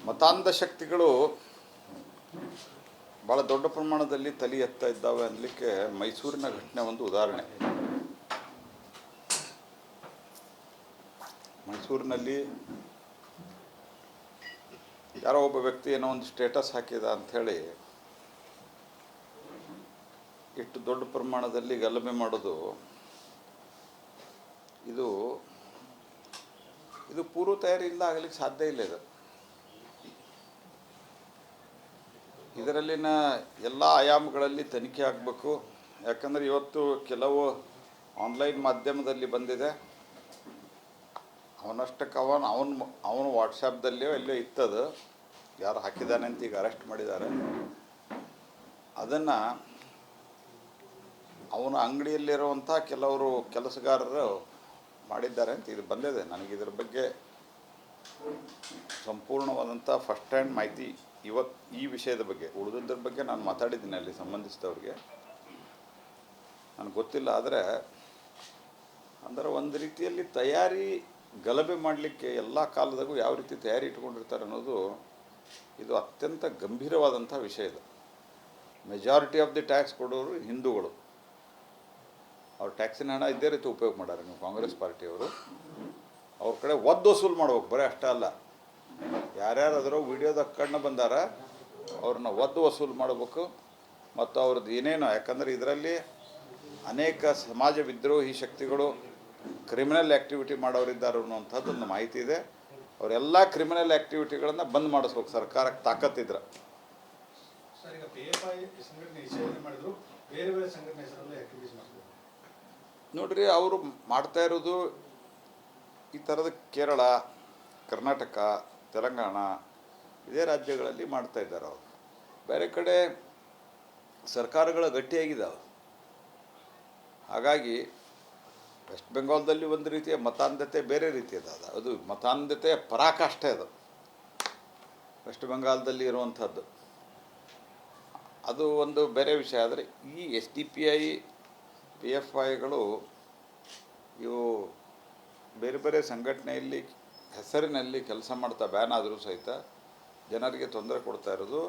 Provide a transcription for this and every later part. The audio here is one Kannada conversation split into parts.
ಮತಾಂಧ ಶಕ್ತಿಗಳು ಭಾಳ ದೊಡ್ಡ ಪ್ರಮಾಣದಲ್ಲಿ ತಲೆ ಎತ್ತಾ ಇದ್ದಾವೆ ಅನ್ನಲಿಕ್ಕೆ ಮೈಸೂರಿನ ಘಟನೆ ಒಂದು ಉದಾಹರಣೆ. ಮೈಸೂರಿನಲ್ಲಿ ಯಾರೋ ಒಬ್ಬ ವ್ಯಕ್ತಿ ಏನೋ ಒಂದು ಸ್ಟೇಟಸ್ ಹಾಕಿದ ಅಂಥೇಳಿ ಇಷ್ಟು ದೊಡ್ಡ ಪ್ರಮಾಣದಲ್ಲಿ ಗಲಭೆ ಮಾಡೋದು ಇದು ಪೂರ್ವ ತಯಾರಿಯಿಂದ ಆಗಲಿಕ್ಕೆ ಸಾಧ್ಯ ಇಲ್ಲ. ಇದರಲ್ಲಿನ ಎಲ್ಲ ಆಯಾಮಗಳಲ್ಲಿ ತನಿಖೆ ಆಗಬೇಕು. ಯಾಕಂದರೆ ಇವತ್ತು ಕೆಲವು ಆನ್ಲೈನ್ ಮಾಧ್ಯಮದಲ್ಲಿ ಬಂದಿದೆ, ಅವನಷ್ಟಕ್ಕೆ ಅವನು ವಾಟ್ಸಪ್ದಲ್ಲಿಯೋ ಎಲ್ಲೋ ಇತ್ತದು, ಯಾರು ಹಾಕಿದ್ದಾನೆ ಅಂತ ಈಗ ಅರೆಸ್ಟ್ ಮಾಡಿದ್ದಾರೆ. ಅದನ್ನು ಅವನ ಅಂಗಡಿಯಲ್ಲಿರುವಂಥ ಕೆಲವರು ಕೆಲಸಗಾರರು ಮಾಡಿದ್ದಾರೆ ಅಂತ ಇದು ಬಂದಿದೆ. ನನಗೆ ಇದರ ಬಗ್ಗೆ ಸಂಪೂರ್ಣವಾದಂಥ ಫಸ್ಟ್ ಹ್ಯಾಂಡ್ ಮಾಹಿತಿ ಇವತ್ತು ಈ ವಿಷಯದ ಬಗ್ಗೆ, ಉಳಿದದ್ರ ಬಗ್ಗೆ ನಾನು ಮಾತಾಡಿದ್ದೀನಿ ಅಲ್ಲಿ ಸಂಬಂಧಿಸಿದವ್ರಿಗೆ, ನನಗೆ ಗೊತ್ತಿಲ್ಲ. ಅಂದರೆ ಒಂದು ರೀತಿಯಲ್ಲಿ ತಯಾರಿ ಗಲಭೆ ಮಾಡಲಿಕ್ಕೆ ಎಲ್ಲ ಕಾಲದಾಗೂ ಯಾವ ರೀತಿ ತಯಾರಿ ಇಟ್ಕೊಂಡಿರ್ತಾರೆ ಅನ್ನೋದು ಇದು ಅತ್ಯಂತ ಗಂಭೀರವಾದಂಥ ವಿಷಯ. ಇದು ಮೆಜಾರಿಟಿ ಆಫ್ ದಿ ಟ್ಯಾಕ್ಸ್ ಕೊಡೋರು ಹಿಂದೂಗಳು. ಅವ್ರು ಟ್ಯಾಕ್ಸಿನ ಹಣ ಇದೇ ರೀತಿ ಉಪಯೋಗ ಮಾಡ್ಯಾರ. ನೀವು ಕಾಂಗ್ರೆಸ್ ಪಾರ್ಟಿಯವರು ಅವ್ರ ಕಡೆ ಒದ್ದು ವಸೂಲು ಮಾಡ್ಬೇಕು, ಬರೀ ಅಷ್ಟೇ ಅಲ್ಲ, ಯಾರ್ಯಾರು ಅದರ ವಿಡಿಯೋದಾಗ ಕಣ್ಣು ಬಂದಾರ ಅವ್ರನ್ನ ಒದ್ದು ವಸೂಲು ಮಾಡಬೇಕು. ಮತ್ತು ಅವ್ರದ್ದು ಏನೇನೋ, ಯಾಕಂದರೆ ಇದರಲ್ಲಿ ಅನೇಕ ಸಮಾಜ ವಿದ್ರೋಹಿ ಶಕ್ತಿಗಳು ಕ್ರಿಮಿನಲ್ ಆ್ಯಕ್ಟಿವಿಟಿ ಮಾಡೋರಿದ್ದಾರೆ ಅನ್ನುವಂಥದ್ದು ಒಂದು ಮಾಹಿತಿ ಇದೆ. ಅವರೆಲ್ಲ ಕ್ರಿಮಿನಲ್ ಆ್ಯಕ್ಟಿವಿಟಿಗಳನ್ನು ಬಂದ್ ಮಾಡಿಸ್ಬೇಕು ಸರ್ಕಾರಕ್ಕೆ ತಾಕತ್ತಿದ್ರೆ. ನೋಡ್ರಿ, ಅವರು ಮಾಡ್ತಾ ಇರೋದು ಈ ಥರದ ಕೇರಳ, ಕರ್ನಾಟಕ, ತೆಲಂಗಾಣ ಇದೇ ರಾಜ್ಯಗಳಲ್ಲಿ ಮಾಡ್ತಾ ಇದ್ದಾರೆ. ಅವರು ಬೇರೆ ಕಡೆ ಸರ್ಕಾರಗಳ ಗಟ್ಟಿಯಾಗಿದ್ದಾವೆ. ಹಾಗಾಗಿ ವೆಸ್ಟ್ ಬೆಂಗಾಲ್ದಲ್ಲಿ ಒಂದು ರೀತಿಯ ಮತಾಂಧತೆ ಬೇರೆ ರೀತಿಯದ, ಅದು ಮತಾಂಧತೆಯ ಪರಾಕಾಷ್ಠೆ. ಅದು ವೆಸ್ಟ್ ಬೆಂಗಾಲ್ದಲ್ಲಿ ಇರುವಂಥದ್ದು ಅದು ಒಂದು ಬೇರೆ ವಿಷಯ. ಆದರೆ ಈ SDPI PFIಗಳು ಇವು ಬೇರೆ ಬೇರೆ ಸಂಘಟನೆಯಲ್ಲಿ ಹೆಸರಿನಲ್ಲಿ ಕೆಲಸ ಮಾಡ್ತಾ ಬ್ಯಾನ್ ಆದರೂ ಸಹಿತ ಜನರಿಗೆ ತೊಂದರೆ ಕೊಡ್ತಾ ಇರೋದು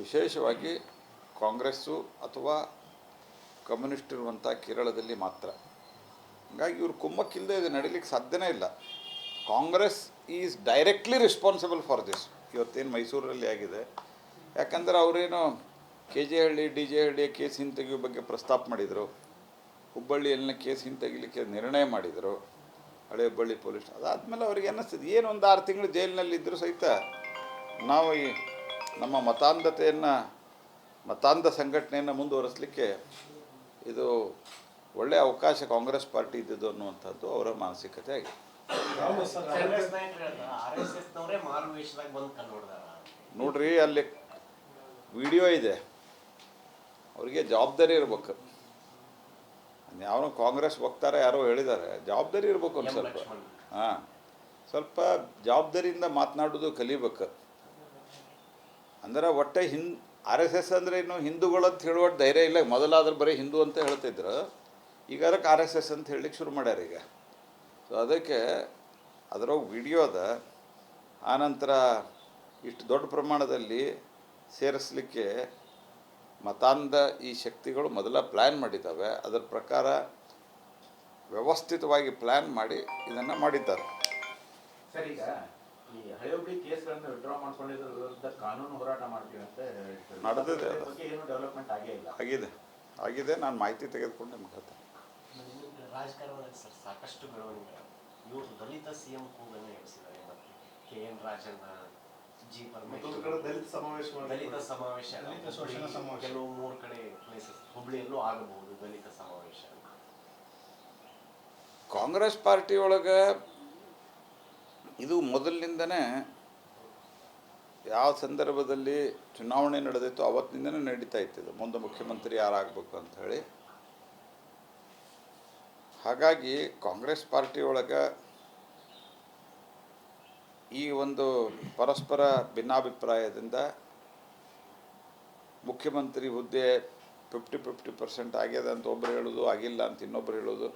ವಿಶೇಷವಾಗಿ ಕಾಂಗ್ರೆಸ್ಸು ಅಥವಾ ಕಮ್ಯುನಿಸ್ಟ್ ಇರುವಂಥ ಕೇರಳದಲ್ಲಿ ಮಾತ್ರ. ಹಾಗಾಗಿ ಇವರು ಕುಮ್ಮಕ್ಕಿಲ್ಲದೆ ಇದು ನಡೀಲಿಕ್ಕೆ ಸಾಧ್ಯನೇ ಇಲ್ಲ. Congress is directly responsible for this. ಇವತ್ತೇನು ಮೈಸೂರಲ್ಲಿ ಆಗಿದೆ, ಯಾಕಂದರೆ ಅವರೇನು KJ ಹಳ್ಳಿ DJ ಹಳ್ಳಿಯ ಕೇಸ್ ಹಿಂತೆಗೆಯುವ ಬಗ್ಗೆ ಪ್ರಸ್ತಾಪ ಮಾಡಿದರು, ಹುಬ್ಬಳ್ಳಿಯಲ್ಲಿನ ಕೇಸ್ ಹಿಂತೆಗಿಲಿಕ್ಕೆ ನಿರ್ಣಯ ಮಾಡಿದರು ಹಳೆ ಹುಬ್ಬಳ್ಳಿ ಪೊಲೀಸ್. ಅದಾದಮೇಲೆ ಅವ್ರಿಗೆ ಅನ್ನಿಸ್ತದೆ ಏನು ಒಂದು 6 ತಿಂಗಳು ಜೈಲಿನಲ್ಲಿದ್ದರೂ ಸಹಿತ ನಾವು ಈ ನಮ್ಮ ಮತಾಂಧ ಸಂಘಟನೆಯನ್ನು ಮುಂದುವರಿಸಲಿಕ್ಕೆ ಇದು ಒಳ್ಳೆಯ ಅವಕಾಶ ಕಾಂಗ್ರೆಸ್ ಪಾರ್ಟಿ ಇದ್ದಿದ್ದು ಅನ್ನುವಂಥದ್ದು ಅವರ ಮಾನಸಿಕತೆ ಆಗಿದೆ. ನೋಡ್ರಿ, ಅಲ್ಲಿ ವಿಡಿಯೋ ಇದೆ, ಅವರಿಗೆ ಜವಾಬ್ದಾರಿ ಇರ್ಬೇಕು. ಯಾವನು ಕಾಂಗ್ರೆಸ್ ವಕ್ತಾರ ಯಾರೋ ಹೇಳಿದ್ದಾರೆ, ಜವಾಬ್ದಾರಿ ಇರ್ಬೇಕು ಒಂದು ಸ್ವಲ್ಪ. ಸ್ವಲ್ಪ ಜವಾಬ್ದಾರಿಯಿಂದ ಮಾತನಾಡೋದು ಕಲಿಬೇಕು. ಅಂದ್ರೆ ಒಟ್ಟೆ RSS ಅಂದರೆ ಇನ್ನು ಹಿಂದೂಗಳು ಅಂತ ಹೇಳುವ ಧೈರ್ಯ ಇಲ್ಲ. ಮೊದಲಾದ್ರೆ ಬರೀ ಹಿಂದೂ ಅಂತ ಹೇಳ್ತಿದ್ರು, ಈಗ ಅದಕ್ಕೆ RSS ಅಂತ ಹೇಳಲಿಕ್ಕೆ ಶುರು ಮಾಡ್ಯಾರ ಈಗ. ಸೊ ಅದಕ್ಕೆ ಅದರೊಳಗೆ ವಿಡಿಯೋ ಅದ. ಆನಂತರ ಇಷ್ಟು ದೊಡ್ಡ ಪ್ರಮಾಣದಲ್ಲಿ ಸೇರಿಸಲಿಕ್ಕೆ ಮತಾಂಧ ಈ ಶಕ್ತಿಗಳು ಮೊದಲ ಪ್ಲ್ಯಾನ್ ಮಾಡಿದ್ದಾವೆ. ಅದರ ಪ್ರಕಾರ ವ್ಯವಸ್ಥಿತವಾಗಿ ಪ್ಲ್ಯಾನ್ ಮಾಡಿ ಇದನ್ನು ಮಾಡಿದ್ದಾರೆ. ಸರ್, ಈಗ ಈ ಹಳೆ ಹುಬ್ಬಳ್ಳಿ ಕೇಸ್ಗಳನ್ನು ವಿಡ್ರಾ ಮಾಡ್ಕೊಂಡಿದ್ರ ವಿರುದ್ಧ ಕಾನೂನು ಹೋರಾಟ ಮಾಡ್ತೀವಿ ಅಂತ ನಡೆದಿದೆ. ಏನು ಡೆವಲಪ್ಮೆಂಟ್ ಆಗಿದೆ. ನಾನು ಮಾಹಿತಿ ತೆಗೆದುಕೊಂಡು ನಿಮ್ಗೆ ಹೇಳ್ತೇನೆ. ರಾಜಕಾರಣದಲ್ಲಿ ಸರ್ ಸಾಕಷ್ಟು ಬೆಳವಣಿಗೆ. ಇವರು ದಲಿತ CM ಕೂಗನ್ನು ಎಬ್ಬಿಸಿದ್ದಾರೆ. ಮತ್ತು KN ರಾಜಣ್ಣ, G ಪರಮೇಶ್ವರ್ ದಲಿತ ಸಮಾವೇಶ ಕೆಲವು 3 ಕಡೆ ಪ್ಲೇಸಸ್, ಹುಬ್ಳಿಯಲ್ಲೂ ಆಗಬಹುದು ದಲಿತ ಸಮಾವೇಶ. ಕಾಂಗ್ರೆಸ್ ಪಾರ್ಟಿ ಒಳಗೆ ಇದು ಮೊದಲಿನಿಂದನೇ ಯಾವ ಸಂದರ್ಭದಲ್ಲಿ ಚುನಾವಣೆ ನಡೆದಿತ್ತು ಅವತ್ತಿನಿಂದನೇ ನಡೀತಾ ಇತ್ತು. ಮುಂದೆ ಮುಖ್ಯಮಂತ್ರಿ ಯಾರಾಗಬೇಕು ಅಂಥೇಳಿ. ಹಾಗಾಗಿ ಕಾಂಗ್ರೆಸ್ ಪಾರ್ಟಿ ಒಳಗೆ ಈ ಒಂದು ಪರಸ್ಪರ ಭಿನ್ನಾಭಿಪ್ರಾಯದಿಂದ ಮುಖ್ಯಮಂತ್ರಿ ಹುದ್ದೆ 50% ಆಗ್ಯದ ಅಂತ ಒಬ್ಬರು ಹೇಳೋದು, ಆಗಿಲ್ಲ ಅಂತ ಇನ್ನೊಬ್ಬರು ಹೇಳೋದು,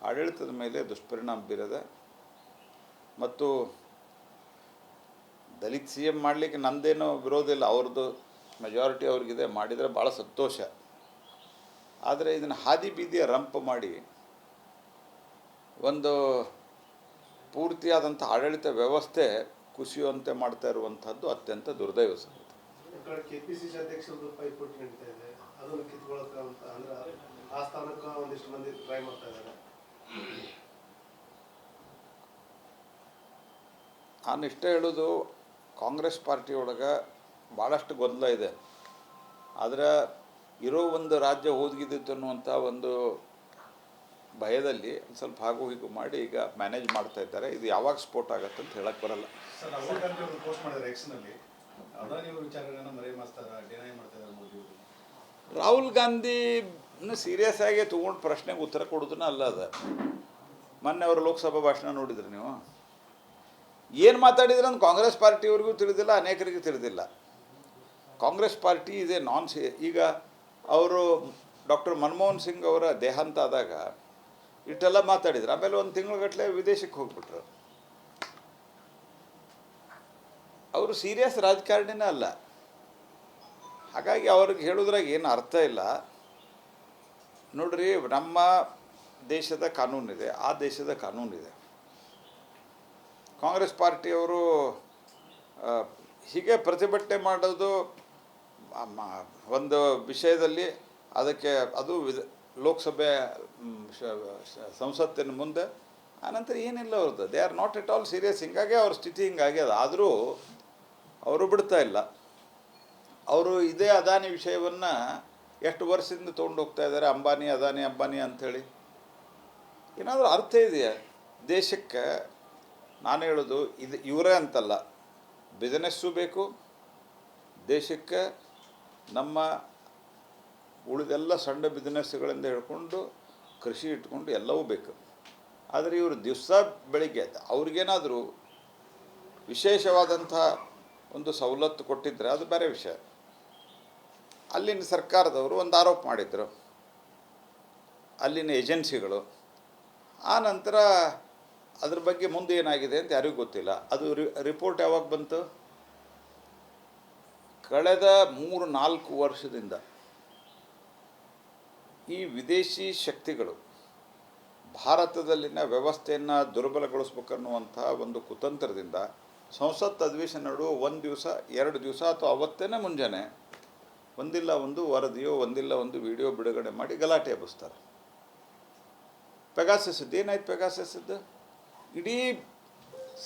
ಆಡಳಿತದ ಮೇಲೆ ದುಷ್ಪರಿಣಾಮ ಬೀರದೆ. ಮತ್ತು ದಲಿತ ಸಿ ಎಮ್ ಮಾಡಲಿಕ್ಕೆ ನಂದೇನೋ ವಿರೋಧ ಇಲ್ಲ, ಅವ್ರದ್ದು ಮೆಜಾರಿಟಿ ಅವ್ರಿಗಿದೆ, ಮಾಡಿದರೆ ಭಾಳ ಸಂತೋಷ. ಆದರೆ ಇದನ್ನು ಹಾದಿ ಬೀದಿಯ ರಂಪ್ ಮಾಡಿ ಒಂದು ಪೂರ್ತಿಯಾದಂಥ ಆಡಳಿತ ವ್ಯವಸ್ಥೆ ಕುಸಿಯುವಂತೆ ಮಾಡ್ತಾ ಇರುವಂಥದ್ದು ಅತ್ಯಂತ ದುರ್ದೈವ ಸಂಗತಿ. ಕೆಪಿಸಿಸಿ ಅಧ್ಯಕ್ಷರದ್ದು ಪೈಪೋಟಿ ನಡೀತಾ ಇದೆ, ಅದನ್ನು ಕಿತ್ಕೊಳ್ಳೋಕೆ ಅಂತ ಅಂದ್ರೆ ಆ ಸ್ಥಾನಕ್ಕೆ ಒಂದಿಷ್ಟು ಮಂದಿ ಟ್ರೈ ಮಾಡ್ತಾ ಇದ್ದಾರೆ. ನಾನು ಇಷ್ಟ ಹೇಳೋದು, ಕಾಂಗ್ರೆಸ್ ಪಾರ್ಟಿ ಒಳಗೆ ಭಾಳಷ್ಟು ಗೊಂದಲ ಇದೆ. ಆದರೆ ಇರೋ ಒಂದು ರಾಜ್ಯ ಹೋದ್ಗಿದ್ದಿತ್ತು ಅನ್ನುವಂಥ ಒಂದು ಭಯದಲ್ಲಿ ಸ್ವಲ್ಪ ಹಾಗೂ ಹೀಗೂ ಮಾಡಿ ಈಗ ಮ್ಯಾನೇಜ್ ಮಾಡ್ತಾ ಇದ್ದಾರೆ. ಇದು ಯಾವಾಗ ಸ್ಫೋಟ ಆಗುತ್ತೆ ಅಂತ ಹೇಳಕ್ಕೆ ಬರಲ್ಲ. ಸರ್, ರಾಹುಲ್ ಗಾಂಧಿ ಅವರು ಪೋಸ್ಟ್ ಮಾಡಿದ್ದಾರೆ ಎಕ್ಸ್ನಲ್ಲಿ, ಅದಾನಿ ಅವರು ವಿಚಾರಗಳನ್ನ ಮರೆಮಾಚ್ತಾರೆ, ಡಿನೈ ಮಾಡ್ತಾ ಇದ್ದಾರೆ ಮೋದಿ ಅವರು. ರಾಹುಲ್ ಗಾಂಧಿನ ಸೀರಿಯಸ್ ಆಗಿ ತೊಗೊಂಡು ಪ್ರಶ್ನೆಗೆ ಉತ್ತರ ಕೊಡೋದನ್ನ ಅಲ್ಲ ಅದು. ಮೊನ್ನೆ ಅವರು ಲೋಕಸಭಾ ಭಾಷಣ ನೋಡಿದ್ರಿ ನೀವು, ಏನು ಮಾತಾಡಿದ್ರೆ ಅಂತ ಕಾಂಗ್ರೆಸ್ ಪಾರ್ಟಿಯವ್ರಿಗೂ ತಿಳಿದಿಲ್ಲ, ಅನೇಕರಿಗೂ ತಿಳಿದಿಲ್ಲ. ಕಾಂಗ್ರೆಸ್ ಪಾರ್ಟಿ ಇದೆ ಈಗ ಅವರು ಡಾಕ್ಟರ್ ಮನಮೋಹನ್ ಸಿಂಗ್ ಅವರ ದೇಹಾಂತ ಆದಾಗ ಇಷ್ಟೆಲ್ಲ ಮಾತಾಡಿದ್ರು, ಆಮೇಲೆ ಒಂದು ತಿಂಗಳಗಟ್ಟಲೆ ವಿದೇಶಕ್ಕೆ ಹೋಗ್ಬಿಟ್ರು. ಅವರು ಸೀರಿಯಸ್ ರಾಜಕಾರಣಿನೇ ಅಲ್ಲ. ಹಾಗಾಗಿ ಅವ್ರಿಗೆ ಹೇಳೋದ್ರಾಗ ಏನು ಅರ್ಥ ಇಲ್ಲ. ನೋಡ್ರಿ, ನಮ್ಮ ದೇಶದ ಕಾನೂನಿದೆ, ಆ ದೇಶದ ಕಾನೂನಿದೆ. ಕಾಂಗ್ರೆಸ್ ಪಾರ್ಟಿಯವರು ಹೀಗೆ ಪ್ರತಿಭಟನೆ ಮಾಡೋದು ಒಂದು ವಿಷಯದಲ್ಲಿ, ಅದಕ್ಕೆ ಅದು ಲೋಕಸಭೆ ಸಂಸತ್ತಿನ ಮುಂದೆ, ಆನಂತರ ಏನಿಲ್ಲ ಅವ್ರದ್ದು. They are not at all serious. ಹಿಂಗಾಗಿ ಅವ್ರ ಸ್ಥಿತಿ ಹಿಂಗಾಗ್ಯದ. ಆದರೂ ಅವರು ಬಿಡ್ತಾ ಇಲ್ಲ. ಅವರು ಇದೇ ಅದಾನಿ ವಿಷಯವನ್ನು ಎಷ್ಟು ವರ್ಷದಿಂದ ತೊಗೊಂಡು ಹೋಗ್ತಾ ಇದ್ದಾರೆ, ಅದಾನಿ ಅಂಬಾನಿ ಅಂಥೇಳಿ. ಏನಾದರೂ ಅರ್ಥ ಇದೆಯಾ ದೇಶಕ್ಕೆ? ನಾನು ಹೇಳೋದು, ಇದು ಇವರೇ ಅಂತಲ್ಲ, ಬಿಸ್ನೆಸ್ಸು ಬೇಕು ದೇಶಕ್ಕೆ. ನಮ್ಮ ಉಳಿದೆಲ್ಲ ಸಣ್ಣ ಬಿಸ್ನೆಸ್ಗಳಿಂದ ಹಿಡ್ಕೊಂಡು ಕೃಷಿ ಇಟ್ಕೊಂಡು ಎಲ್ಲವೂ ಬೇಕು. ಆದರೆ ಇವರು ದಿವಸ ಬೆಳಿಗ್ಗೆ ಅವ್ರಿಗೇನಾದರೂ ವಿಶೇಷವಾದಂಥ ಒಂದು ಸವಲತ್ತು ಕೊಟ್ಟಿದ್ದರೆ ಅದು ಬೇರೆ ವಿಷಯ. ಅಲ್ಲಿನ ಸರ್ಕಾರದವರು ಒಂದು ಆರೋಪ ಮಾಡಿದರು, ಅಲ್ಲಿನ ಏಜೆನ್ಸಿಗಳು. ಆ ನಂತರ ಅದ್ರ ಬಗ್ಗೆ ಮುಂದೆ ಏನಾಗಿದೆ ಅಂತ ಯಾರಿಗೂ ಗೊತ್ತಿಲ್ಲ. ಅದು ರಿಪೋರ್ಟ್ ಯಾವಾಗ ಬಂತು? ಕಳೆದ 3-4 ವರ್ಷದಿಂದ ಈ ವಿದೇಶಿ ಶಕ್ತಿಗಳು ಭಾರತದಲ್ಲಿನ ವ್ಯವಸ್ಥೆಯನ್ನು ದುರ್ಬಲಗೊಳಿಸ್ಬೇಕನ್ನುವಂಥ ಒಂದು ಕುತಂತ್ರದಿಂದ ಸಂಸತ್ ಅಧಿವೇಶನ ನಡುವೆ 1 ದಿವಸ 2 ದಿವಸ ಅಥವಾ ಅವತ್ತೇನೆ ಮುಂಜಾನೆ ಒಂದಿಲ್ಲ ಒಂದು ವರದಿಯೋ ಒಂದಿಲ್ಲ ಒಂದು ವಿಡಿಯೋ ಬಿಡುಗಡೆ ಮಾಡಿ ಗಲಾಟೆ ಎಬ್ಬಿಸ್ತಾರೆ. ಪೆಗಾಸಸ್ದು ಏನಾಯ್ತು? ಪೆಗಾಸಸ್ದು ಇಡೀ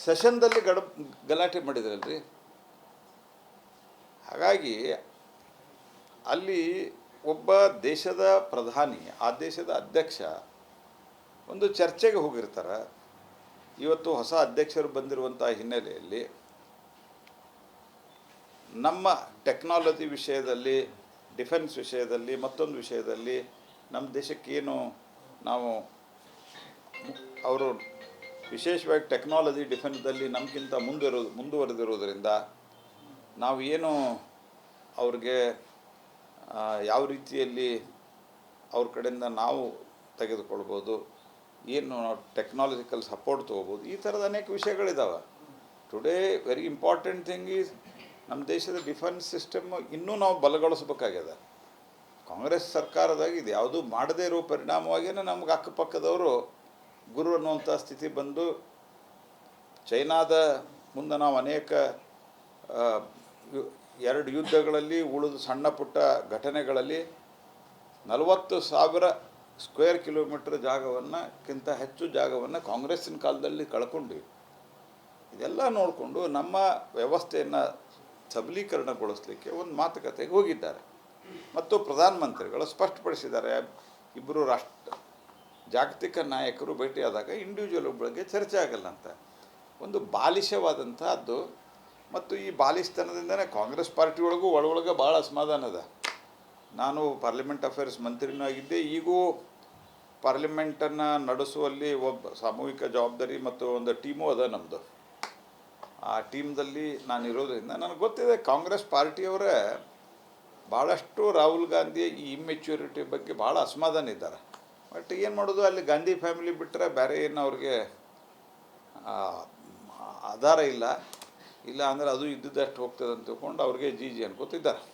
ಸೆಷನ್ದಲ್ಲಿ ಗಲಾಟೆ ಮಾಡಿದ್ರಲ್ರಿ. ಹಾಗಾಗಿ ಅಲ್ಲಿ ಒಬ್ಬ ದೇಶದ ಪ್ರಧಾನಿ, ಆ ದೇಶದ ಅಧ್ಯಕ್ಷ ಒಂದು ಚರ್ಚೆಗೆ ಹೋಗಿರ್ತಾರೆ. ಇವತ್ತು ಹೊಸ ಅಧ್ಯಕ್ಷರು ಬಂದಿರುವಂಥ ಹಿನ್ನೆಲೆಯಲ್ಲಿ ನಮ್ಮ ಟೆಕ್ನಾಲಜಿ ವಿಷಯದಲ್ಲಿ, ಡಿಫೆನ್ಸ್ ವಿಷಯದಲ್ಲಿ, ಮತ್ತೊಂದು ವಿಷಯದಲ್ಲಿ ನಮ್ಮ ದೇಶಕ್ಕೇನು ನಾವು ಅವರು ವಿಶೇಷವಾಗಿ ಟೆಕ್ನಾಲಜಿ ಡಿಫೆನ್ಸ್ದಲ್ಲಿ ನಮಗಿಂತ ಮುಂದುವರೆದಿರೋದರಿಂದ ನಾವು ಏನು ಅವ್ರಿಗೆ ಯಾವ ರೀತಿಯಲ್ಲಿ ಅವ್ರ ಕಡೆಯಿಂದ ನಾವು ತೆಗೆದುಕೊಳ್ಬೋದು, ಏನು ನಾವು ಟೆಕ್ನಾಲಜಿಕಲ್ ಸಪೋರ್ಟ್ ತೊಗೋಬೋದು, ಈ ಥರದ ಅನೇಕ ವಿಷಯಗಳಿದ್ದಾವೆ. Today very important thing is ನಮ್ಮ ದೇಶದ ಡಿಫೆನ್ಸ್ ಸಿಸ್ಟಮ್ ಇನ್ನೂ ನಾವು ಬಲಗೊಳಿಸ್ಬೇಕಾಗ್ಯದ. ಕಾಂಗ್ರೆಸ್ ಸರ್ಕಾರದಾಗ ಇದು ಯಾವುದೂ ಮಾಡದೇ ಇರೋ ಪರಿಣಾಮವಾಗಿಯೇ ನಮ್ಗೆ ಅಕ್ಕಪಕ್ಕದವರು ಗುರು ಅನ್ನುವಂಥ ಸ್ಥಿತಿ ಬಂದು, ಚೈನಾದ ಮುಂದೆ ನಾವು ಅನೇಕ 2 ಯುದ್ಧಗಳಲ್ಲಿ ಉಳಿದು ಸಣ್ಣ ಪುಟ್ಟ ಘಟನೆಗಳಲ್ಲಿ 40,000 ಸ್ಕ್ವೇರ್ ಕಿಲೋಮೀಟರ್ ಜಾಗವನ್ನಕ್ಕಿಂತ ಹೆಚ್ಚು ಜಾಗವನ್ನು ಕಾಂಗ್ರೆಸ್ಸಿನ ಕಾಲದಲ್ಲಿ ಕಳ್ಕೊಂಡ್ವಿ. ಇದೆಲ್ಲ ನೋಡಿಕೊಂಡು ನಮ್ಮ ವ್ಯವಸ್ಥೆಯನ್ನು ಸಬಲೀಕರಣಗೊಳಿಸಲಿಕ್ಕೆ ಒಂದು ಮಾತುಕತೆಗೆ ಹೋಗಿದ್ದಾರೆ. ಮತ್ತು ಪ್ರಧಾನಮಂತ್ರಿಗಳು ಸ್ಪಷ್ಟಪಡಿಸಿದ್ದಾರೆ, ಇಬ್ಬರು ಜಾಗತಿಕ ನಾಯಕರು ಭೇಟಿಯಾದಾಗ ಇಂಡಿವಿಜುವಲ್ ಬಗ್ಗೆ ಚರ್ಚೆ ಆಗಲ್ಲ ಅಂತ. ಒಂದು ಬಾಲಿಶವಾದಂಥದ್ದು. ಮತ್ತು ಈ ಬಾಲಿಶತನದಿಂದನೇ ಕಾಂಗ್ರೆಸ್ ಪಾರ್ಟಿ ಒಳಗೆ ಭಾಳ ಅಸಮಾಧಾನ ಅದ. ನಾನು ಪಾರ್ಲಿಮೆಂಟ್ ಅಫೇರ್ಸ್ ಮಂತ್ರಿನೂ ಆಗಿದ್ದೆ, ಈಗೂ ಪಾರ್ಲಿಮೆಂಟನ್ನು ನಡೆಸುವಲ್ಲಿ ಒಬ್ಬ ಸಾಮೂಹಿಕ ಜವಾಬ್ದಾರಿ ಮತ್ತು ಒಂದು ಟೀಮು ಅದ ನಮ್ಮದು. ಆ ಟೀಮ್ದಲ್ಲಿ ನಾನು ಇರೋದ್ರಿಂದ ನನಗೆ ಗೊತ್ತಿದೆ ಕಾಂಗ್ರೆಸ್ ಪಾರ್ಟಿಯವರೇ ಭಾಳಷ್ಟು ರಾಹುಲ್ ಗಾಂಧಿ ಈ ಇಮ್ಮೆಚ್ಯೂರಿಟಿ ಬಗ್ಗೆ ಭಾಳ ಅಸಮಾಧಾನ ಇದ್ದಾರೆ. ಬಟ್ ಏನು ಮಾಡೋದು, ಅಲ್ಲಿ ಗಾಂಧಿ ಫ್ಯಾಮಿಲಿ ಬಿಟ್ಟರೆ ಬೇರೆ ಏನು ಅವ್ರಿಗೆ ಆಧಾರ ಇಲ್ಲ. ಇಲ್ಲ ಅಂದರೆ ಅದು ಇದ್ದಿದ್ದಷ್ಟು ಹೋಗ್ತದೆ ಅಂತ ತಿಳ್ಕೊಂಡು ಅವ್ರಿಗೆ ಜಿ ಅನ್ಕೋತಿದ್ದಾರೆ.